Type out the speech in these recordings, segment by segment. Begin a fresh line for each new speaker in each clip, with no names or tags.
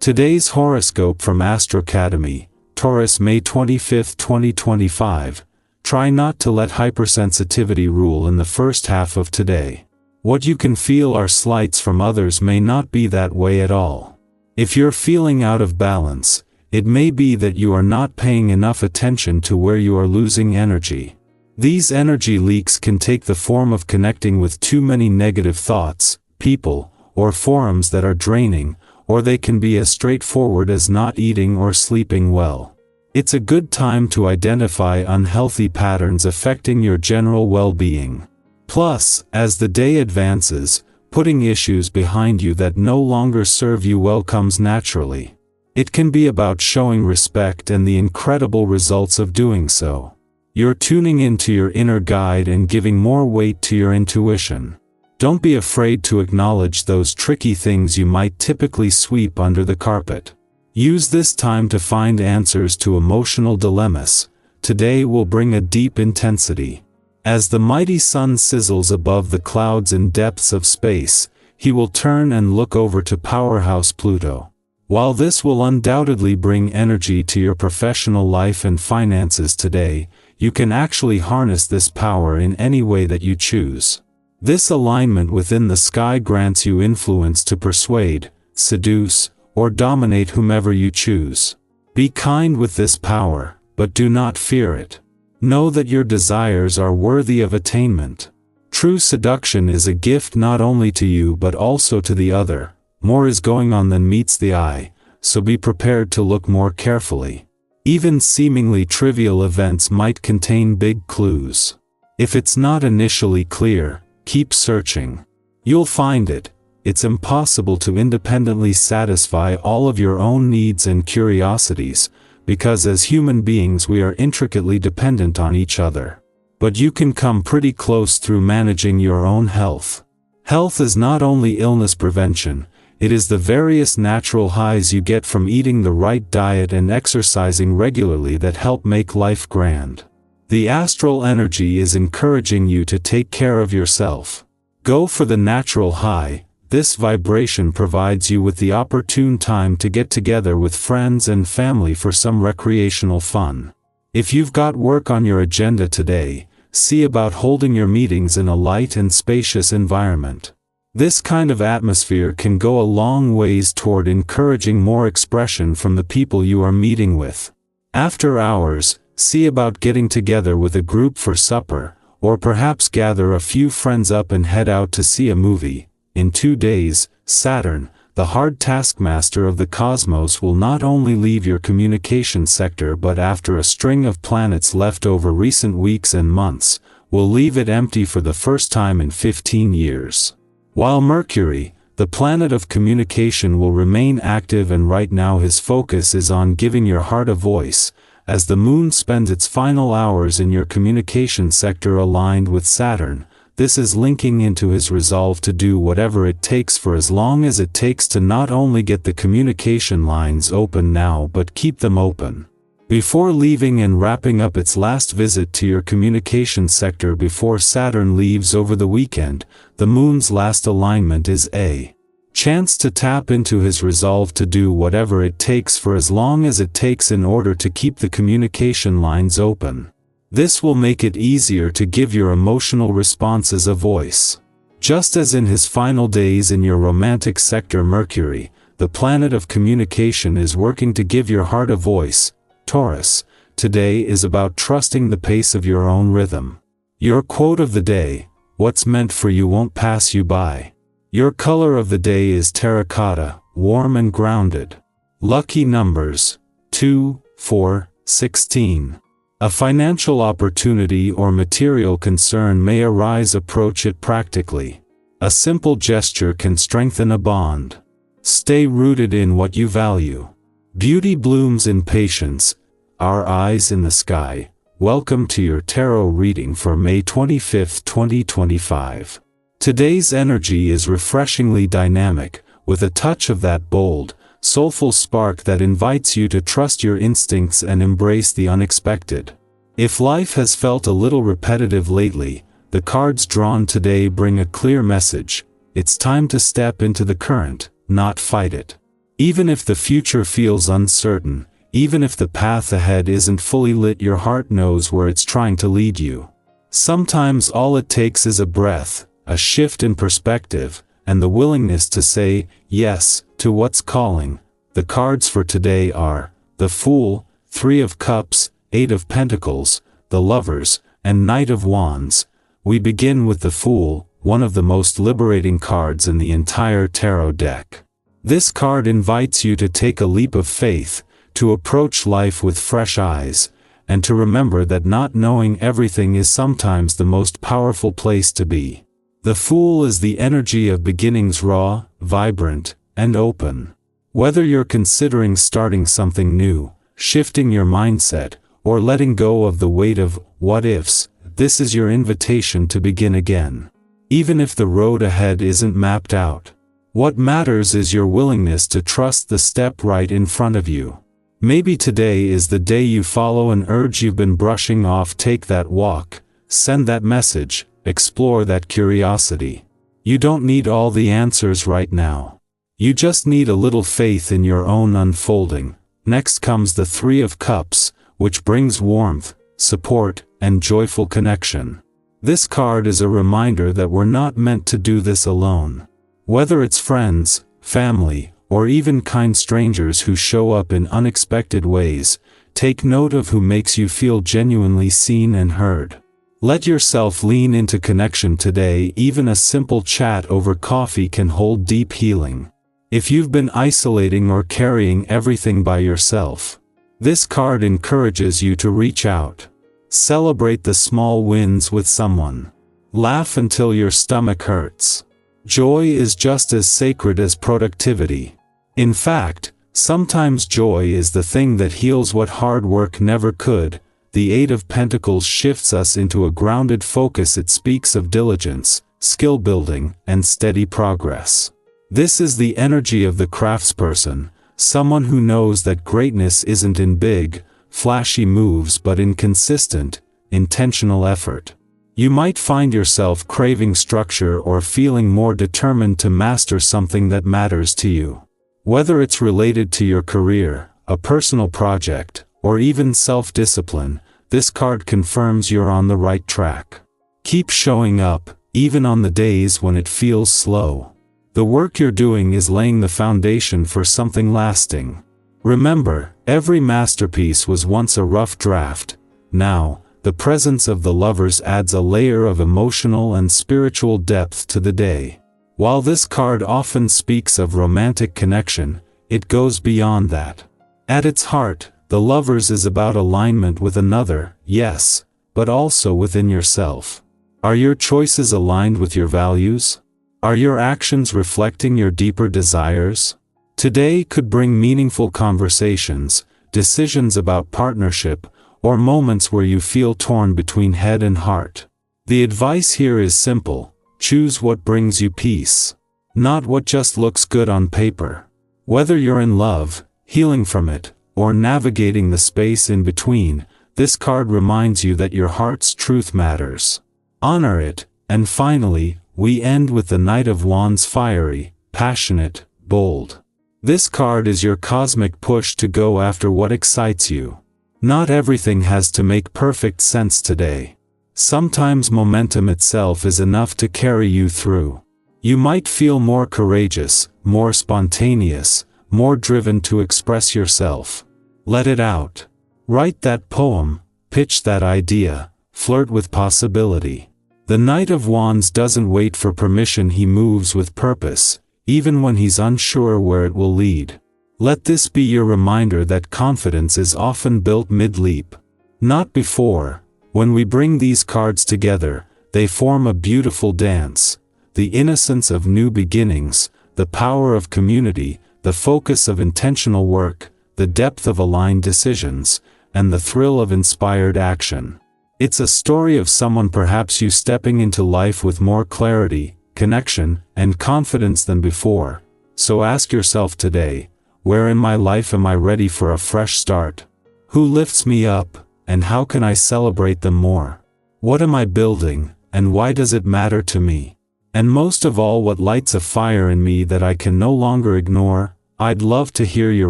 Today's horoscope from Astrocademy, Taurus, May 25, 2025. Try not to let hypersensitivity rule in the first half of today. What you can feel are slights from others may not be that way at all. If you're feeling out of balance, it may be that you are not paying enough attention to where you are losing energy. These energy leaks can take the form of connecting with too many negative thoughts, people, or forums that are draining, or they can be as straightforward as not eating or sleeping well. It's a good time to identify unhealthy patterns affecting your general well-being. Plus, as the day advances, putting issues behind you that no longer serve you well comes naturally. It can be about showing respect and the incredible results of doing so. You're tuning into your inner guide and giving more weight to your intuition. Don't be afraid to acknowledge those tricky things you might typically sweep under the carpet. Use this time to find answers to emotional dilemmas. Today will bring a deep intensity. As the mighty sun sizzles above the clouds in depths of space, he will turn and look over to powerhouse Pluto. While this will undoubtedly bring energy to your professional life and finances today, you can actually harness this power in any way that you choose. This alignment within the sky grants you influence to persuade, seduce, or dominate whomever you choose. Be kind with this power, but do not fear it. Know that your desires are worthy of attainment. True seduction is a gift not only to you but also to the other. More is going on than meets the eye, so be prepared to look more carefully. Even seemingly trivial events might contain big clues. If it's not initially clear, keep searching. You'll find it. It's impossible to independently satisfy all of your own needs and curiosities, because as human beings we are intricately dependent on each other. But you can come pretty close through managing your own health. Health is not only illness prevention, it is the various natural highs you get from eating the right diet and exercising regularly that help make life grand. The astral energy is encouraging you to take care of yourself. Go for the natural high. This vibration provides you with the opportune time to get together with friends and family for some recreational fun. If you've got work on your agenda today, see about holding your meetings in a light and spacious environment. This kind of atmosphere can go a long ways toward encouraging more expression from the people you are meeting with. After hours, see about getting together with a group for supper, or perhaps gather a few friends up and head out to see a movie. In 2 days, Saturn, the hard taskmaster of the cosmos, will not only leave your communication sector but after a string of planets left over recent weeks and months, will leave it empty for the first time in 15 years. While Mercury, the planet of communication, will remain active, and right now his focus is on giving your heart a voice, as the moon spends its final hours in your communication sector aligned with Saturn. This is linking into his resolve to do whatever it takes for as long as it takes to not only get the communication lines open now but keep them open. Before leaving and wrapping up its last visit to your communication sector before Saturn leaves over the weekend, the moon's last alignment is a chance to tap into his resolve to do whatever it takes for as long as it takes in order to keep the communication lines open. This will make it easier to give your emotional responses a voice. Just as in his final days in your romantic sector, Mercury, the planet of communication, is working to give your heart a voice. Taurus, today is about trusting the pace of your own rhythm. Your quote of the day: what's meant for you won't pass you by. Your color of the day is terracotta, warm and grounded. Lucky numbers: 2, 4, 16. A financial opportunity or material concern may arise. Approach it practically. A simple gesture can strengthen a bond. Stay rooted in what you value. Beauty blooms in patience. Our eyes in the sky. Welcome to your tarot reading for May 25, 2025. Today's energy is refreshingly dynamic, with a touch of that bold, soulful spark that invites you to trust your instincts and embrace the unexpected. If life has felt a little repetitive lately, the cards drawn today bring a clear message. It's time to step into the current, not fight it. Even if the future feels uncertain, even if the path ahead isn't fully lit, your heart knows where it's trying to lead you. Sometimes all it takes is a breath, a shift in perspective, and the willingness to say yes to what's calling. The cards for today are the Fool, Three of Cups, Eight of Pentacles, the Lovers, and Knight of Wands. We begin with the Fool, one of the most liberating cards in the entire tarot deck. This card invites you to take a leap of faith, to approach life with fresh eyes, and to remember that not knowing everything is sometimes the most powerful place to be. The Fool is the energy of beginnings, raw, vibrant, and open. Whether you're considering starting something new, shifting your mindset, or letting go of the weight of what-ifs, this is your invitation to begin again. Even if the road ahead isn't mapped out, what matters is your willingness to trust the step right in front of you. Maybe today is the day you follow an urge you've been brushing off. Take that walk, send that message, explore that curiosity. You don't need all the answers right now. You just need a little faith in your own unfolding. Next comes the Three of Cups, which brings warmth, support, and joyful connection. This card is a reminder that we're not meant to do this alone. Whether it's friends, family, or even kind strangers who show up in unexpected ways, take note of who makes you feel genuinely seen and heard. Let yourself lean into connection today. Even a simple chat over coffee can hold deep healing. If you've been isolating or carrying everything by yourself, this card encourages you to reach out. Celebrate the small wins with someone. Laugh until your stomach hurts. Joy is just as sacred as productivity. In fact, sometimes joy is the thing that heals what hard work never could. The Eight of Pentacles shifts us into a grounded focus. It speaks of diligence, skill building, and steady progress. This is the energy of the craftsperson, someone who knows that greatness isn't in big, flashy moves but in consistent, intentional effort. You might find yourself craving structure or feeling more determined to master something that matters to you. Whether it's related to your career, a personal project, or even self-discipline, this card confirms you're on the right track. Keep showing up, even on the days when it feels slow. The work you're doing is laying the foundation for something lasting. Remember, every masterpiece was once a rough draft. Now, the presence of the Lovers adds a layer of emotional and spiritual depth to the day. While this card often speaks of romantic connection, it goes beyond that. At its heart, the Lovers is about alignment with another, yes, but also within yourself. Are your choices aligned with your values? Are your actions reflecting your deeper desires? Today could bring meaningful conversations, decisions about partnership, or moments where you feel torn between head and heart. The advice here is simple. Choose what brings you peace, not what just looks good on paper. Whether you're in love, healing from it, or navigating the space in between, this card reminds you that your heart's truth matters. Honor it. And finally, we end with the Knight of Wands, fiery, passionate, bold. This card is your cosmic push to go after what excites you. Not everything has to make perfect sense today. Sometimes momentum itself is enough to carry you through. You might feel more courageous, more spontaneous, more driven to express yourself. Let it out. Write that poem, pitch that idea, flirt with possibility. The Knight of Wands doesn't wait for permission, he moves with purpose, even when he's unsure where it will lead. Let this be your reminder that confidence is often built mid-leap, not before. When we bring these cards together, they form a beautiful dance. The innocence of new beginnings, the power of community, the focus of intentional work, the depth of aligned decisions, and the thrill of inspired action. It's a story of someone, perhaps you, stepping into life with more clarity, connection, and confidence than before. So ask yourself today, where in my life am I ready for a fresh start? Who lifts me up? And how can I celebrate them more? What am I building, and why does it matter to me? And most of all, what lights a fire in me that I can no longer ignore? I'd love to hear your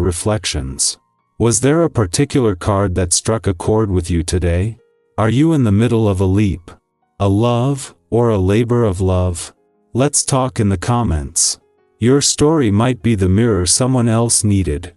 reflections. Was there a particular card that struck a chord with you today? Are you in the middle of a leap, a love, or a labor of love? Let's talk in the comments. Your story might be the mirror someone else needed,